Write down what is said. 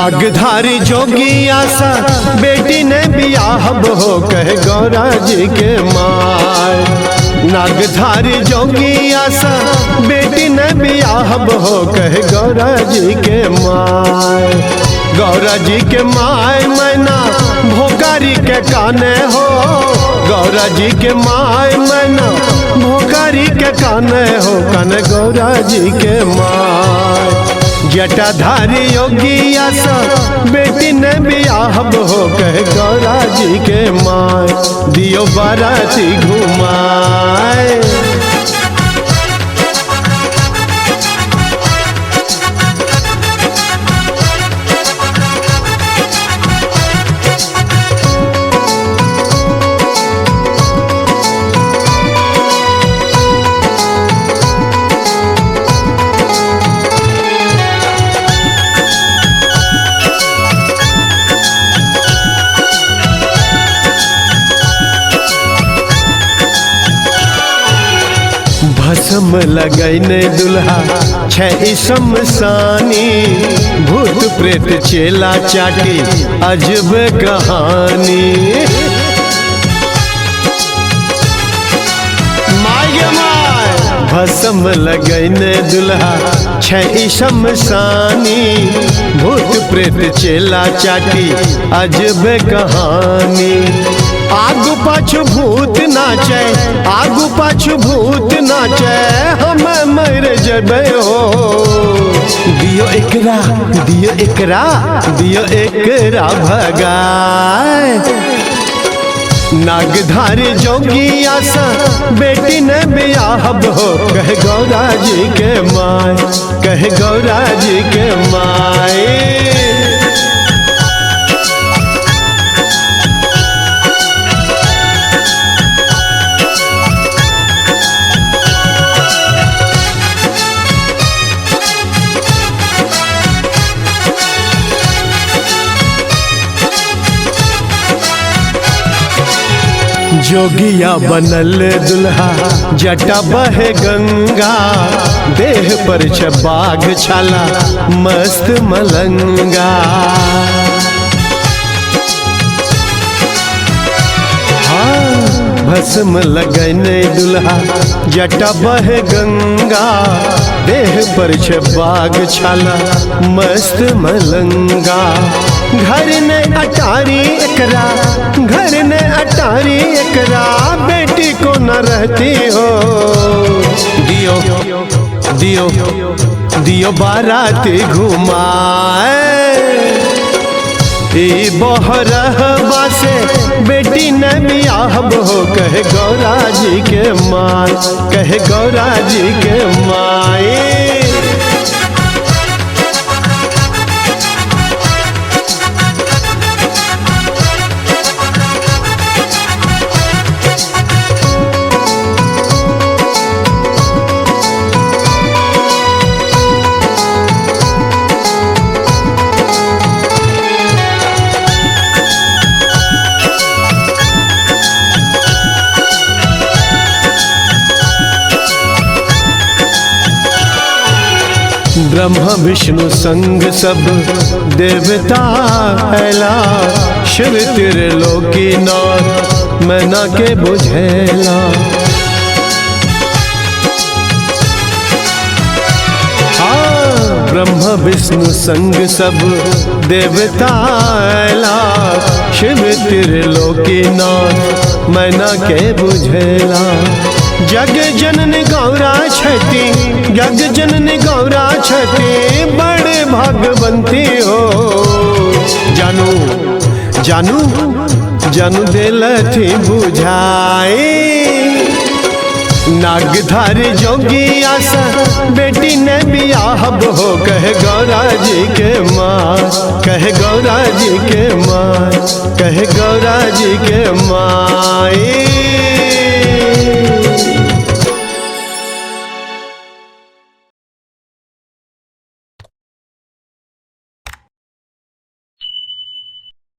नागधारी जोगी आसा बेटी ने बियाहब हो कहे गौरा जी के माय। नागधारी जोगी आसा बेटी ने बियाहब हो कहे गौरा जी के माय। गौरा जी के माय मैना भोकारी के काने हो, गौरा जी के माय मैना भोकारी के काने हो कने गौरा जी के माय। जटाधारी योगी आसा बेटी ने बियाहब हो कहे गौरा जी के माय। दियो बाराती घुमाए भस्म लगैने दुल्हा छै शमशानी। भूत प्रेत चेला चाटी अजब कहानी। भस्म लगैने दुल्हा छै शमशानी। भूत प्रेत चेला चाटी अजब कहानी। आगू पाछू भूत नाचे, आगू पाछू भूत नाचे, हमें मर जबे हो। दियो एकरा, दियो एकरा, दियो एकरा भगाए। नागधारी जोगी आसा बेटी ने बियाहब हो कहे गौरा जी के माय, कहे गौरा जी के माय। जोगिया बनल दुल्हा जटा बहे गंगा। देह पर छ बाघ छाला मस्त मलंगा। भस्म लगैने दुल्हा जटा बहे गंगा। देह पर छ बाघ छाला मस्त मलंगा। घर ने अटारी एकरा, घर ने अटारी एकरा, बेटी को न रहती हो। दियो दियो दियो बाराती घुमाए। बहरहबा से बेटी ने बियाहब हो कहे गौरा जी के माय, कहे गौरा जी के माय। ब्रह्मा विष्णु संग सब देवता हैला। शिव त्रिलोकी नाथ मैना के बुझेला। ब्रह्मा विष्णु संग सब देवता हैला। शिव त्रिलोकी नाथ मैना के बुझेला। जग जननी गौरा छठी, जग जननी गौरा छठी, बड़े भाग्यवंती हो। जानू जानू जानू दिलथी बुझाई। नागधारी जोगी आसा बेटी ने बियाहब हो कहे गौरा जी के माय, कहे गौरा जी के माय, कहे गौरा जी के माय।